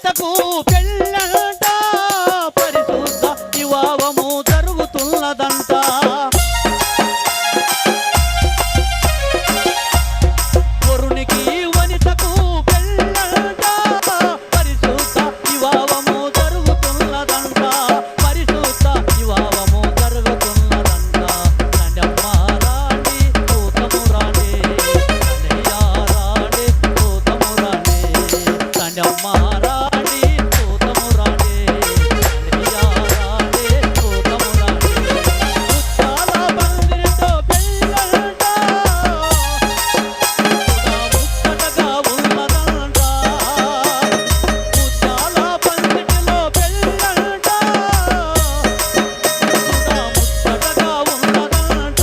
వనితకు పెళ్ళంట పరిశుద్ధ వివాహము జరుగుతున్నదంట. వరునికి వనితకు పెళ్ళంట పరిశుద్ధ వివాహము జరుగుతున్నదంట. పరిశుద్ధ వివాహము జరుగుతున్నదంట. నండమ్మ రాణి కూతము రాణి నండయ్య రాణి కూతము రాణి నండమ్మ రాణి కూతము రాణి నండయ్య రాణి కూతము రాణి. ముత్యాల పందిరితో పెళ్ళంట ముచ్చటగా ఉన్నదంట. ముత్యాల పందిటిలో పెళ్ళంట ముచ్చటగా ఉన్నదంట.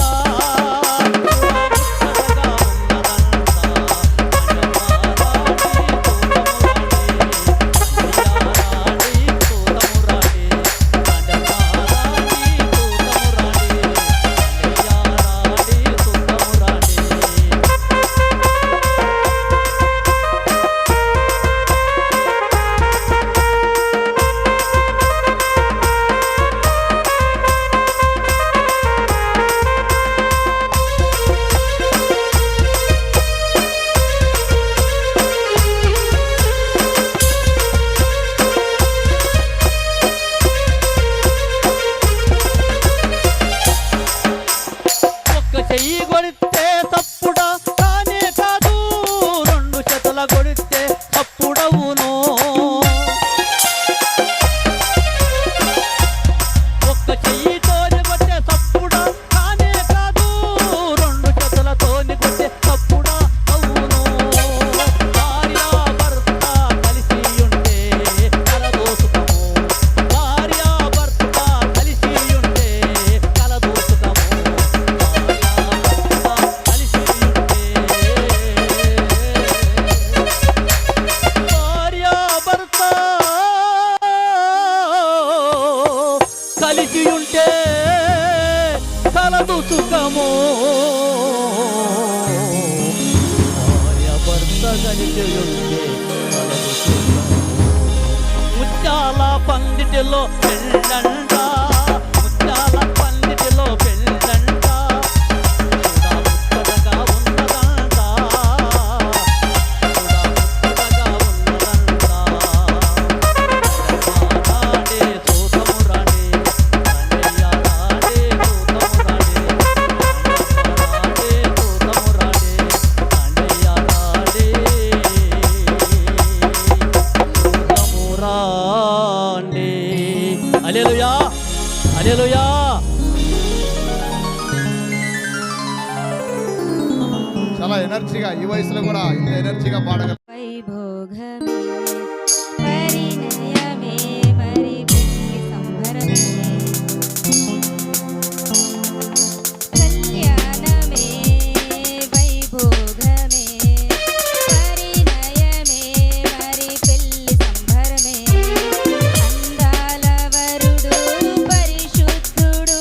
ఒక్క చెయ్యి కొడితే తప్పుడా కానే కాదు, రెండు చేతుల కొడితే తప్పుడవును. ఒక్క చెయ్యితోని కొట్టే తప్పుడా కానే కాదు, రెండు చేతులతోని కొట్టే తప్పుడా అవును. భార్య భర్త కలిసి ఉంటే కలదోసుకము. భార్య భర్త కలిసి ఉంటే కలదోసుకము. భార్యాభర్త కలిసి ఉంటే కలదు సుఖము. భార్యాభర్త కలిసి ఉంటే కలదు సుఖము. ముత్యాల పందిటిలో పెళ్ళంట ముత్యాల పందిటిలో పెళ్ళంట. ముచ్చటగా ఉన్నదంట ముచ్చటగా ఉన్నదంట. రాణి సూతము రాణి నండయ్య రాణి సూతము రాణి రాణి సూతము రాణి నండయ్య రాణి సూతము రాణి. హల్లెలూయా హల్లెలూయా. చాలా ఎనర్జీగా ఈ వయసులో కూడా ఇంత ఎనర్జీగా పాడగల వైభోగమే పరిణయమే మరి పెళ్లి సంభరమే కళ్యాణమే వైభోగమే పరిణయమే మరి పెళ్లి సంభరమే. అందాల వరుడు పరిశుద్ధుడు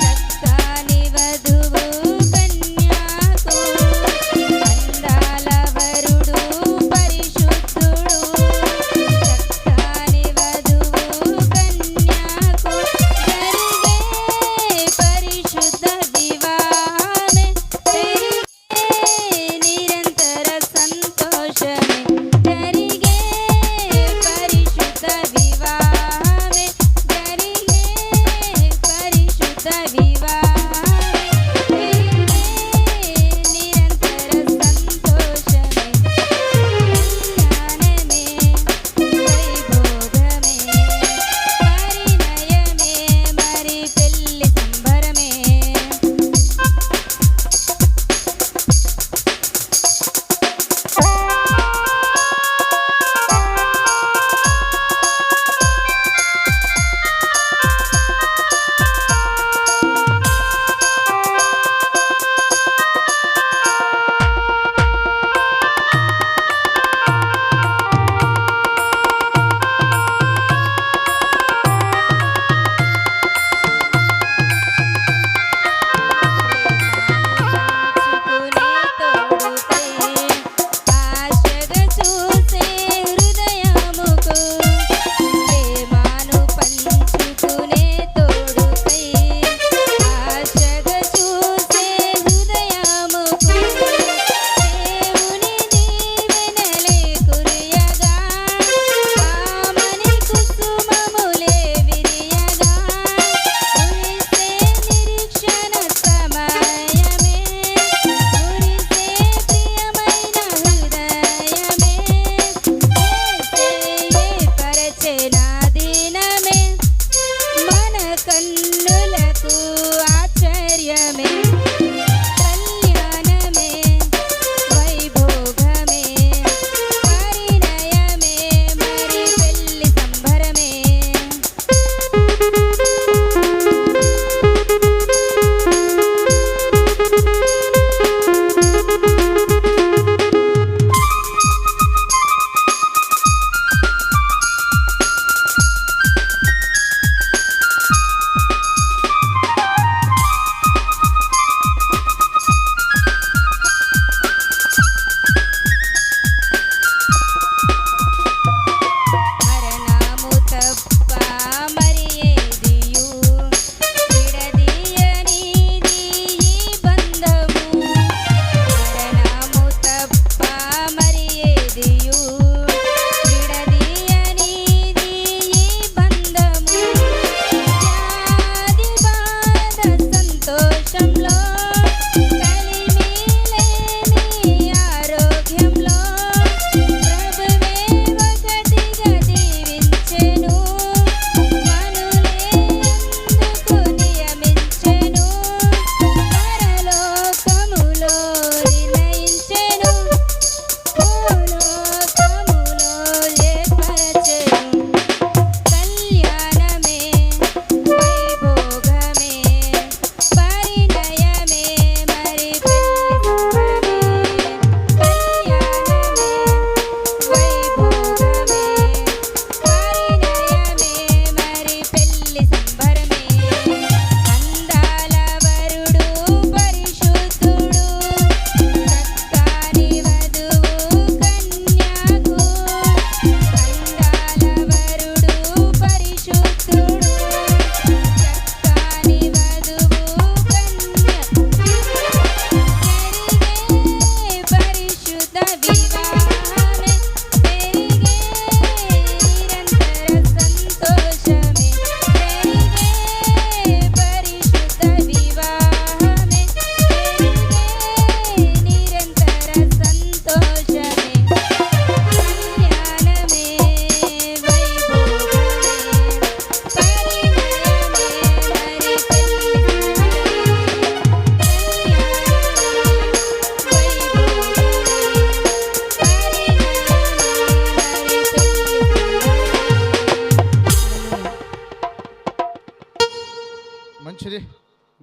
చక్కని వధువు కన్యాకు. అందాల వరుడు పరిశుద్ధుడు చక్కని వధువు కన్యాకు. జరిగే పరిశుద్ధ వివాహమే పెరిగే నిరంతర సంతోషమే. జరిగే పరిశుద్ధ వివాహమే జరిగే పరిశుద్ధ వివాహమే పెరిగే నిరంతర సంతోషమే. కళ్యాణమే వైభోగమే పరిణయమే మరి పెళ్లి సంభరమే.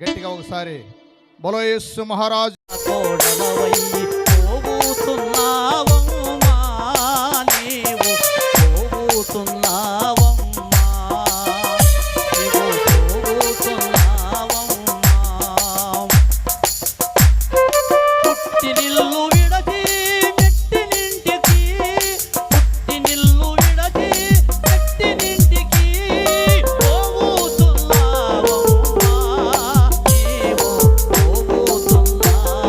గట్టిగా ఒకసారి బలో యేసు మహారాజ్. కోడలవై పోవుతున్నావమ్మా, నీవు పోవుతున్నావమ్మా, నీవు పోవుతున్నావమ్మా. పుట్టినిల్లు విడచి మెట్టినింటికి, పుట్టినిల్లు విడచి మెట్టినింటికి పోవుతున్నావమ్మా, నీవు పోవుతున్నావమ్మా.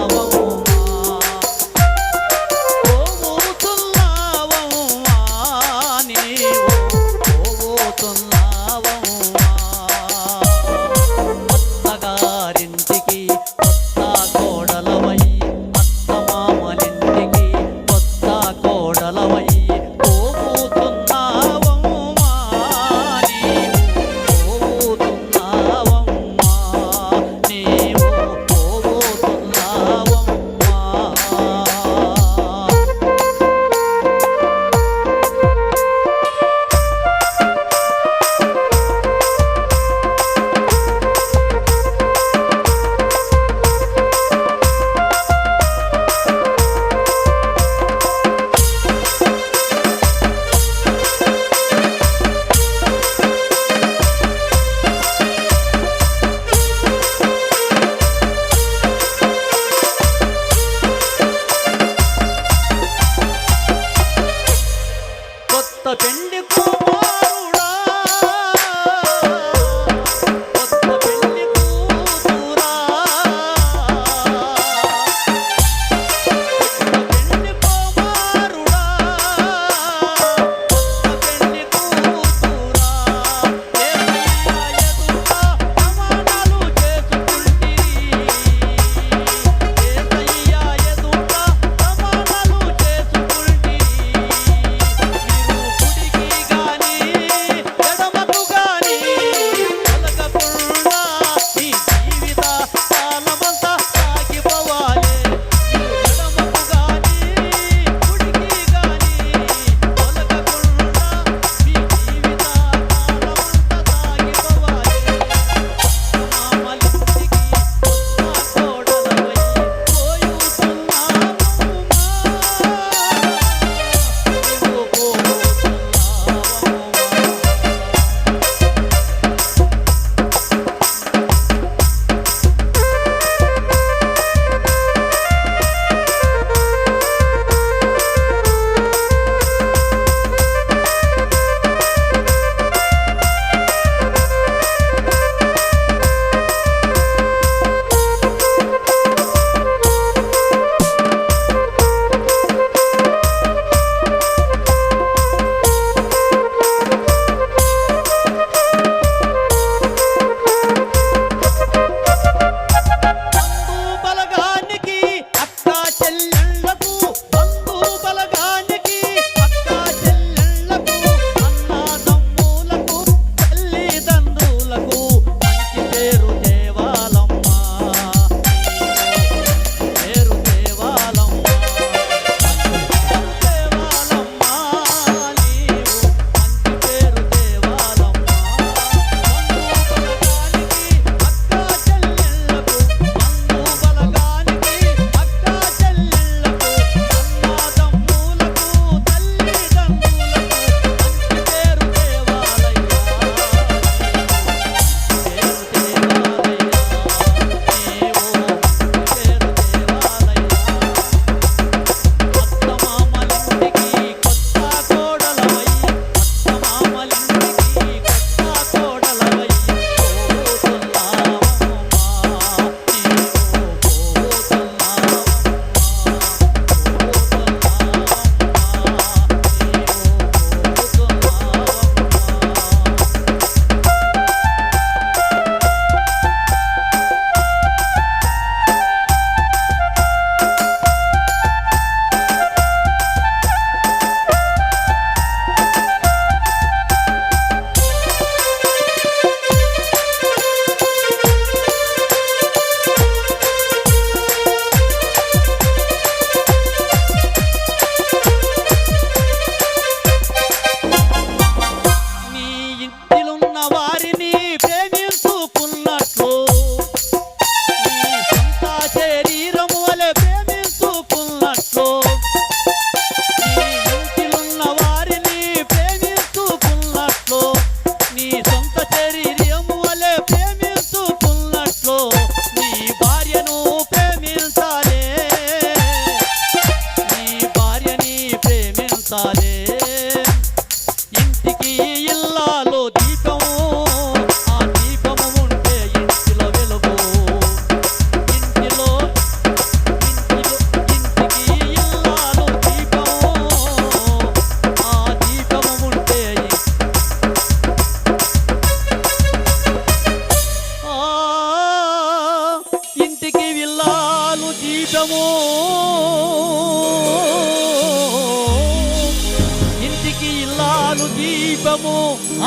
దీపము,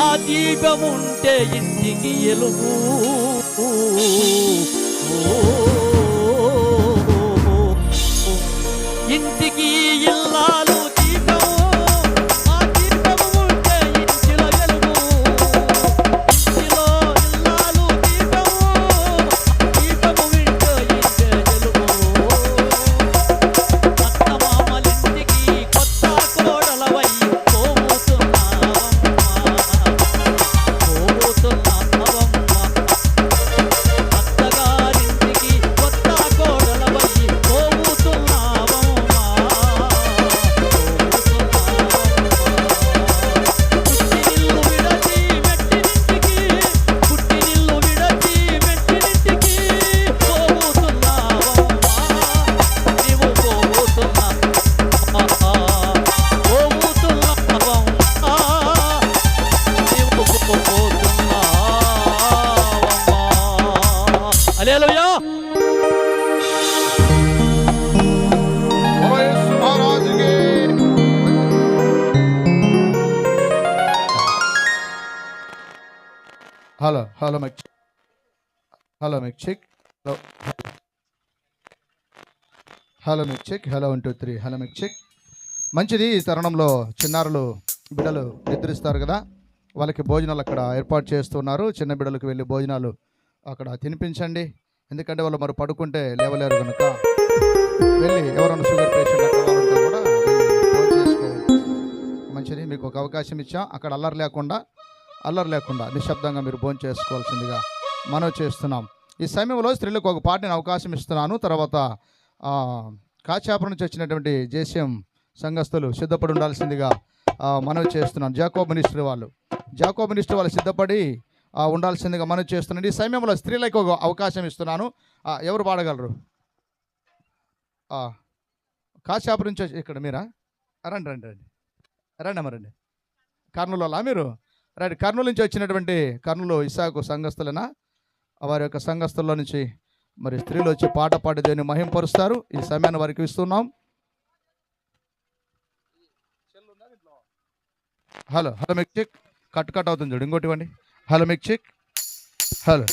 ఆ దీపముంటే ఇంటికి ఎలుగు. ఇంటికి ఇల్లాలు దీపము, ఆ దీపము ఉంటే ఇంటిలో వెలుగు. ఇంటిలో ఇల్లాలు దీపము, దీపము వింటే ఇంటే వెలుగు. అత్తమామలింటికి కొత్త కోడలవై పోతున్నావమ్మ, అత్తగారింటికి కొత్త కోడలవై పోతున్నావమ్మ. పుట్టినిల్లు విడచి మెట్టినింటికి, పుట్టినిల్లు విడచి మెట్టినింటికి పోతున్నావమ్మ. నీవు హల్లెలూయా. ఓ యేసు మహారాజుకి. Hello hello mic check. Hello mic check. Hello mic check. Hello 1 2 3. Hello mic check. మంచిది. ఈ తరుణంలో చిన్నారులు బిడ్డలు నిద్రిస్తారు కదా, వాళ్ళకి భోజనాలు అక్కడ ఏర్పాటు చేస్తున్నారు. చిన్న బిడ్డలకు వెళ్ళి భోజనాలు అక్కడ తినిపించండి. ఎందుకంటే వాళ్ళు మరి పడుకుంటే లేవలేరు కనుక వెళ్ళి ఎవరైనా షుగర్ పేషెంట్ అక్కడ వాళ్ళంటే కూడా వెళ్ళి భోజనం చేసుకోవాలి. మంచిది. మీకు ఒక అవకాశం ఇచ్చాం. అక్కడ అల్లరి లేకుండా నిశ్శబ్దంగా మీరు భోజనం చేసుకోవాల్సిందిగా మనవి చేస్తున్నాం. ఈ సమయంలో స్త్రీలకు ఒక పాటని అవకాశం ఇస్తున్నాను. తర్వాత కాచాపురం నుంచి వచ్చినటువంటి జేసీఎం సంఘస్థులు సిద్ధపడి ఉండాల్సిందిగా మనవి చేస్తున్నాను. జాకోబ్ మినిస్ట్రీ వాళ్ళు సిద్ధపడి ఉండాల్సిందిగా మనవి చేస్తున్నాను. ఈ సమయంలో స్త్రీలకు ఒక అవకాశం ఇస్తున్నాను. ఎవరు పాడగలరు? కాచాపురం నుంచి ఇక్కడ మీరా? రండి రండి. కర్నూలు మీరు రైట్. కర్నూలు నుంచి వచ్చినటువంటి కర్నూలు ఇసాకు సంఘస్థులనా? వారి యొక్క సంఘస్థుల్లో నుంచి మరి స్త్రీలు వచ్చి పాట పాడి దేవుని మహింపరుస్తారు. ఈ సమయాన్ని వారికి ఇస్తున్నాం. హలో మిక్ చెక్. కట్ అవుతుంది చూడు. ఇంకోటి ఇవ్వండి. హలో మిక్ చెక్. హలో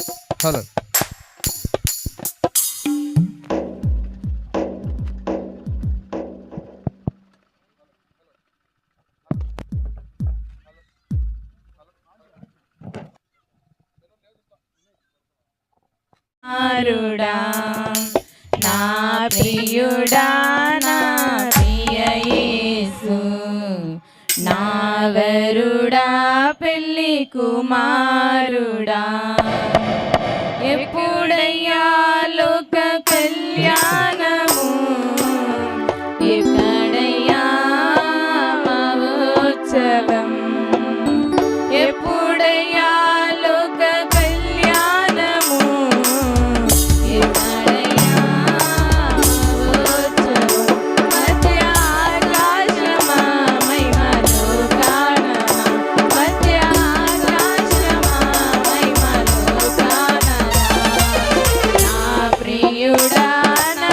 ఆరుడా నా ప్రియుడా నా ప్రియ యేసు నా వరుడా పెళ్లి కుమారుడా ఎప్పుడయ్యా లోక కళ్యాణము ఎక్కడయ్యా మహోత్సవం ఎప్పుడయ్యా లోక కళ్యాణము ఎక్కడయ్యా మహోత్సవం మధ్య ఆకాశమా మహిమలో కాణమా మధ్య ఆకాశమా మహిమలో కాణమా నా ప్రియుడా నా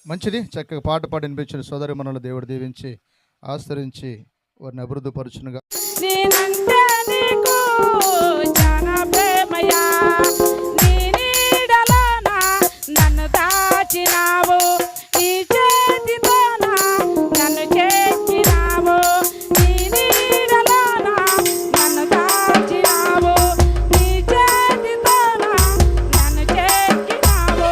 మంచిది. చక్కగా పాట పాడి వినిపించిన సోదరి మనల్ని దేవుడు దీవించి ఆశ్రయించి వారిని అభివృద్ధి పరుచునుగా. నేనంటే నీకు చాలా ప్రేమయా, నీ నీడలోన నన్ను దాచినావు, నీ చేతితోన నన్ను చేర్చినావు, నీ నీడలోన నన్ను దాచినావు, నీ చేతితోన నన్ను చేర్చినావు.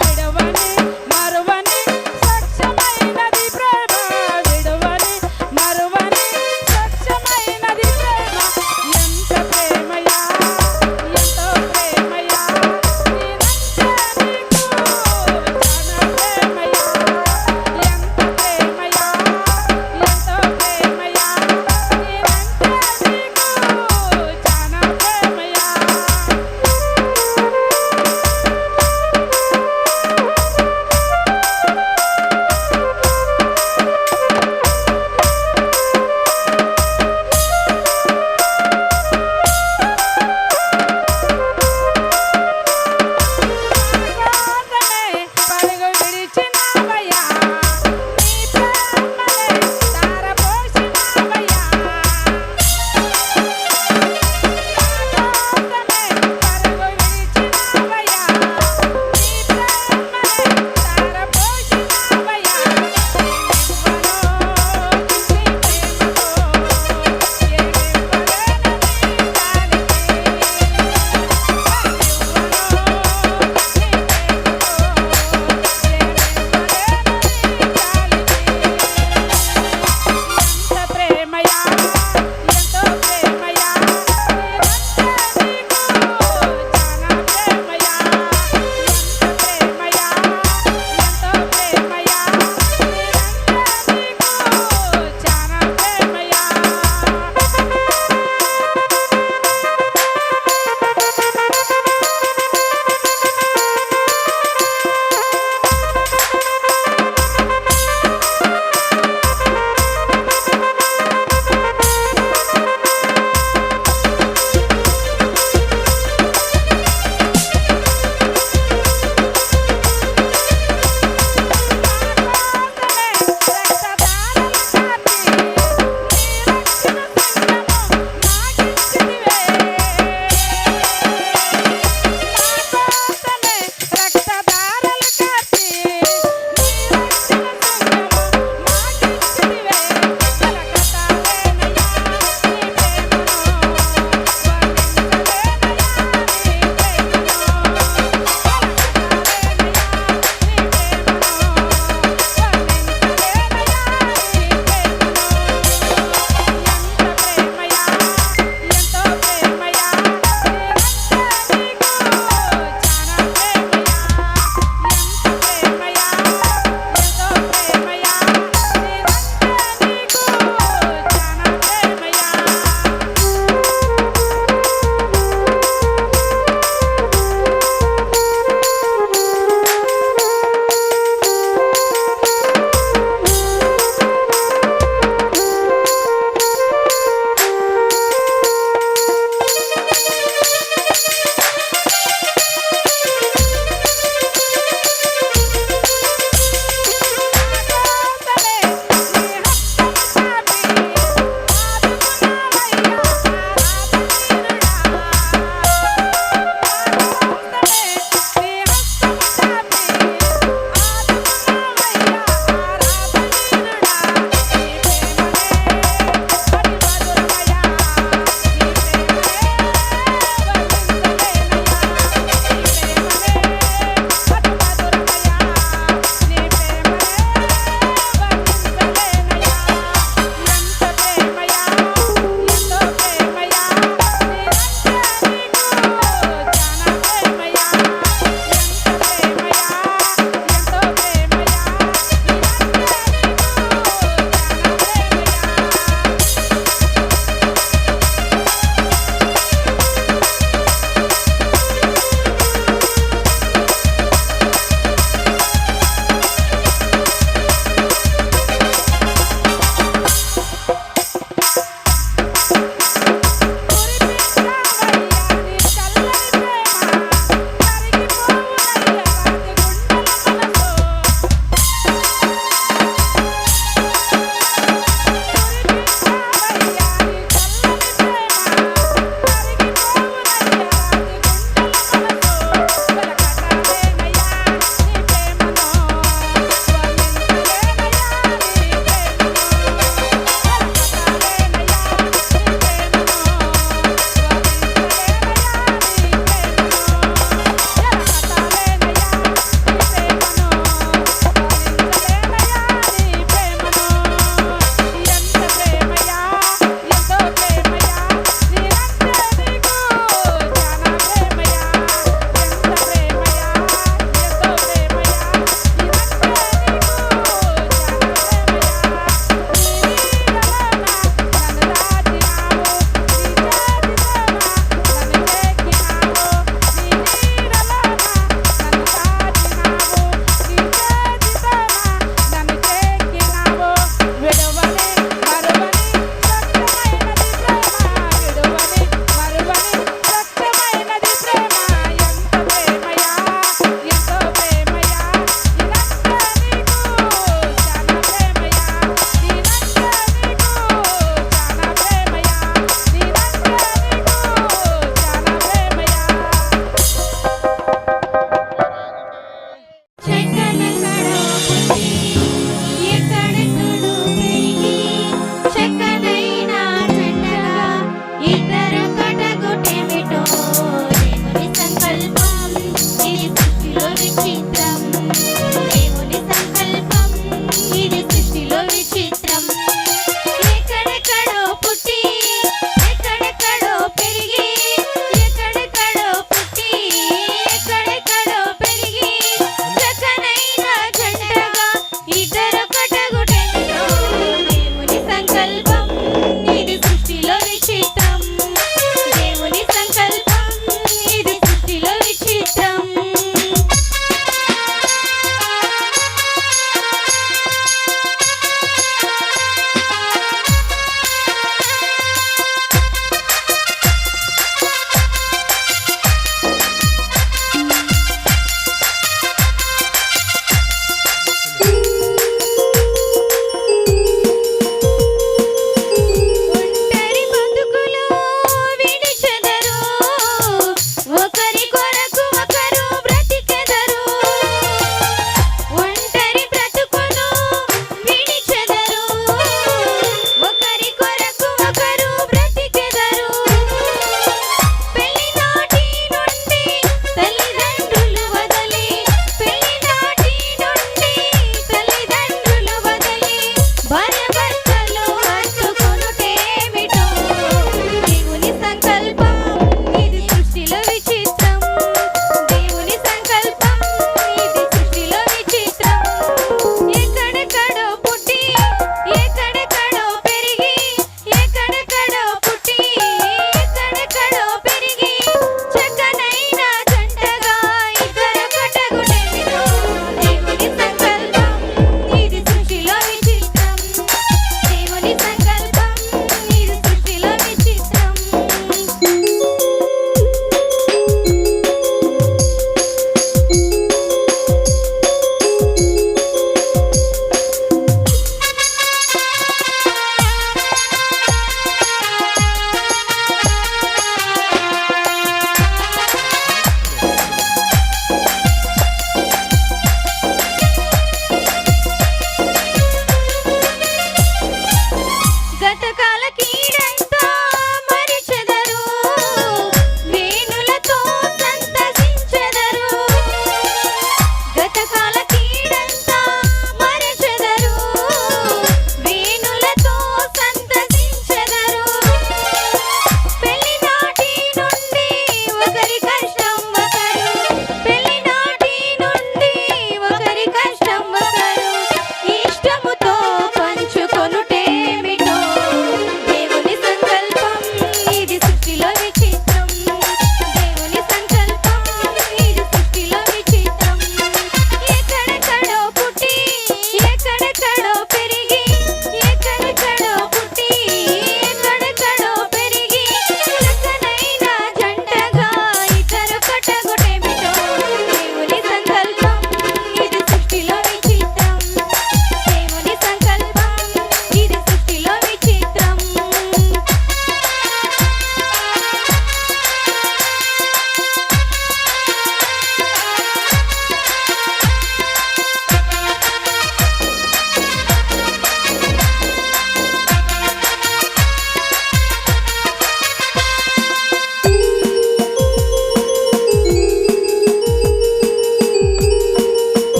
విడువని మరువని స్వచ్ఛమైనది ప్రేమ, విడువని మరువని స్వచ్ఛమైనది ప్రేమ, ఎంత ప్రేమ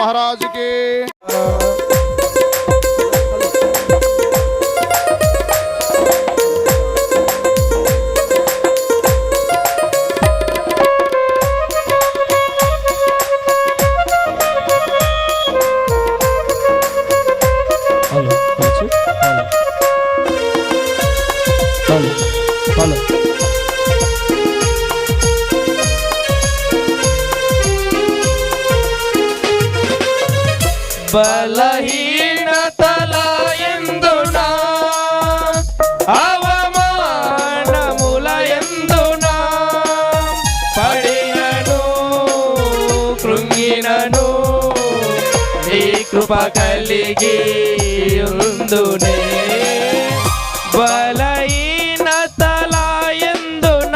మహారాజుకి. బలహీనతల యందున అవమానముల యందున పడినను కృంగినను నీ కృప కలిగి ఉందునే. బలహీనతల యందున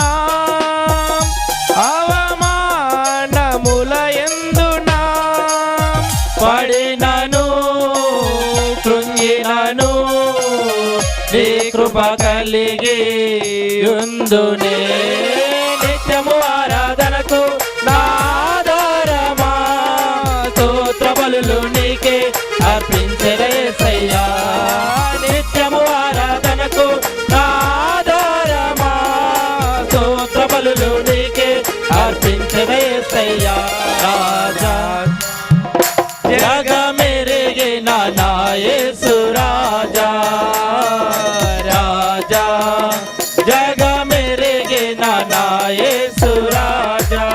అవమానముల యందున పడినను కృంగినను నీ కృప కలిగి ఉందునే. నిత్యము ఆరాధనకు నాదరమా స్తోత్ర బలులు నీకే అర్పించరేసయ్యా. నిత్యము ఆరాధనకు నాదరమా స్తోత్ర బలులు నీకే అర్పించరేసయ్యా. రాజా జగమెరిగిన నా యేసు రాజా, రాజా జగమెరిగిన నా యేసు రాజా.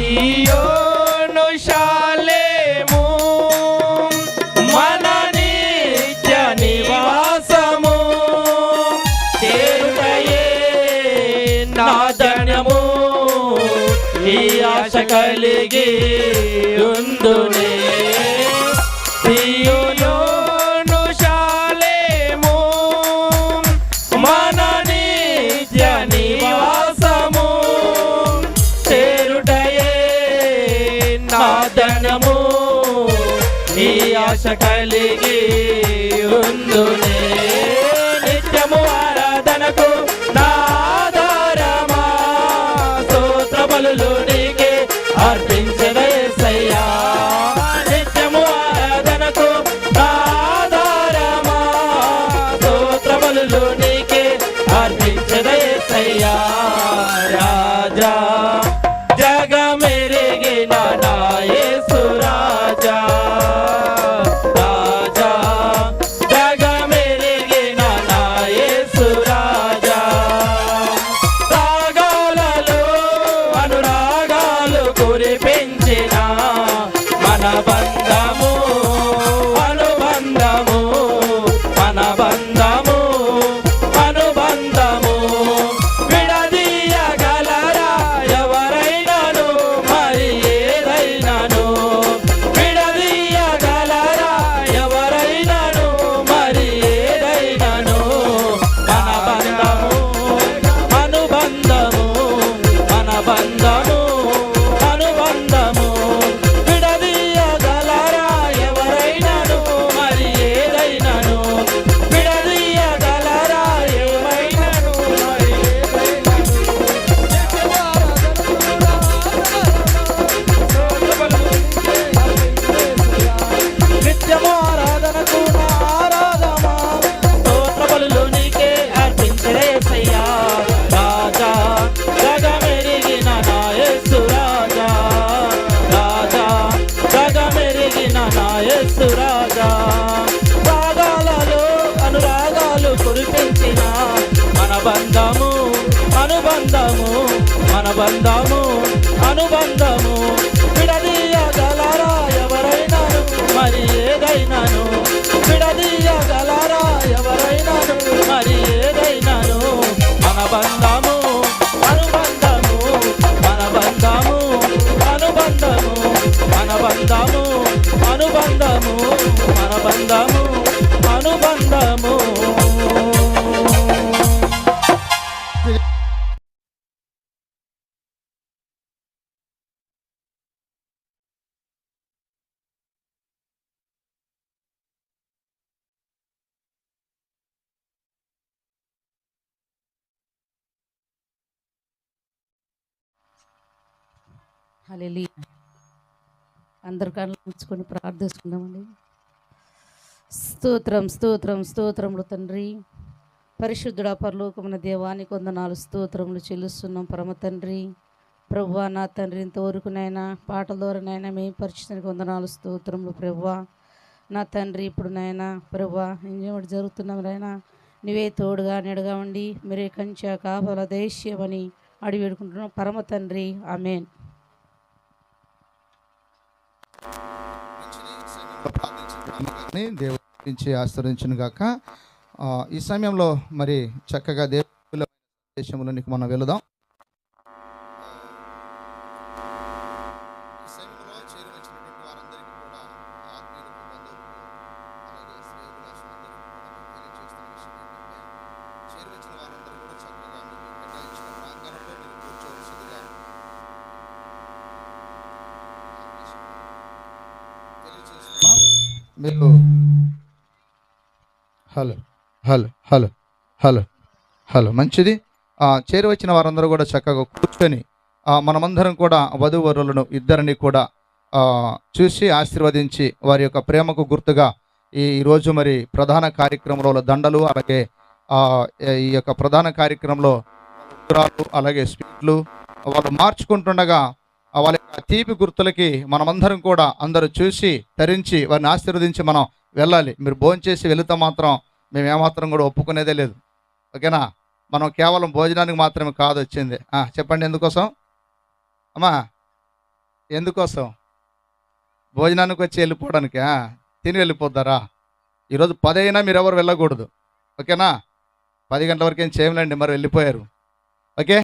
సియోను శాలేము మన నిత్య నివాసము చేరుటయే నా ధన్యము. ఈ ఆశ కలిగి ఉందునే. సియోను శాలేము మన నిత్య నివాసము నా ధనము. ఈ ఆశ కలిగి ఉందునే. నిత్యము ఆరాధనకు నాదరమా స్తోత్ర బలులు నీకే అర్పించరేసయ్యా. నిత్యము ఆరాధనకు నాదరమా స్తోత్ర బలులు నీకే అర్పించరేసయ్యా. రాజా జగమెరిగిన నా యేసు రాజా, రాజా జగమెరిగిన నా యేసు రాజా. రాగాలలో అనురాగాలు కురిపించిన మన బంధము అనుబంధము, మన బంధము అనుబంధము విడదీయగలరా ఎవరైనాను మరి ఏదైనాను. విడదీయగలరా ఎవరైనాను మరి ఏదైనాను. మన బంధము అనుబంధము, మన బంధము అనుబంధము విడదీయగలరా ఎవరైనాను మరి ఏదైనాను. విడదీయగలరా ఏమైనాను మరి నిత్యము ఆరాధనకు ఆరాధమా స్తోత్ర బలులు నీకే అర్పించరేసయ్యా. రాజా జగమెరిగిన నా యేసు రాజా, రాజా జగమెరిగిన నా యేసు రాజా. రాగాలలో అనురాగాలు కురిపించిన మన బంధము అనుబంధము, మన బంధము అనుబంధము విడదీయగలరా ఎవరైనాను మరి ఏదైనాను. విడదీయగలరా ఎవరైనాను మరి ఏదైనాను. మన బంధము అనుబంధము, మన బంధము అనుబంధము, మన బంధము అనుబంధము, మన బంధము అనుబంధము. హల్లెలూయా. అందరు కళ్ళు ముచ్చుకొని ప్రార్థిస్తున్నామండి. స్తోత్రం స్తోత్రం స్తోత్రములు తండ్రి, పరిశుద్ధుడా పరలోకమున దేవానికి వందనాలు స్తోత్రములు చెల్లిస్తున్నాం పరమ తండ్రి. ప్రభువా నా తండ్రి, ఇంతవరకునైనా పాటల ద్వారానైనా మేము పరిచయానికి వందనాలు స్తోత్రములు ప్రభువా నా తండ్రి. ఇప్పుడు నాయనా ప్రభువా ఇంకేమిటి జరుగుతున్నాం నాయనా, నువ్వే తోడుగా నీడగా ఉండి మీరే కంచె కాపల దేశ్యమని అడిగి వేడుకుంటున్నాం పరమ తండ్రి. ఆమేన్. దేవుడి నుంచి ఆశ్రయించును గాక. ఈ సమయంలో మరి చక్కగా దేవుల దేశంలోనికి మనం వెళదాం. మీరు hello hello hello hello hello మంచిది. చేరి వచ్చిన వారందరూ కూడా చక్కగా కూర్చొని మనమందరం కూడా వధూవరులను ఇద్దరిని కూడా చూసి ఆశీర్వదించి వారి యొక్క ప్రేమకు గుర్తుగా ఈరోజు మరి ప్రధాన కార్యక్రమంలో దండలు, అలాగే ఈ యొక్క ప్రధాన కార్యక్రమంలో ఉంగరాలు, అలాగే స్వీట్లు వాళ్ళు మార్చుకుంటుండగా వాళ్ళ యొక్క తీపి గుర్తులకి మనమందరం కూడా అందరూ చూసి తరించి వారిని ఆశీర్వదించి మనం వెళ్ళాలి. మీరు భోజనం చేసి వెళితే మాత్రం మేము ఏమాత్రం కూడా ఒప్పుకునేదే లేదు. ఓకేనా? మనం కేవలం భోజనానికి మాత్రమే కాదు వచ్చింది. చెప్పండి ఎందుకోసం అమ్మా? ఎందుకోసం? భోజనానికి వచ్చి వెళ్ళిపోవడానికి? తిని వెళ్ళిపోతారా? ఈరోజు 10 అయినా మీరు ఎవరు వెళ్ళకూడదు. ఓకేనా? 10 గంటల వరకు ఏం చేయలేండి, మరి వెళ్ళిపోయారు. ఓకే.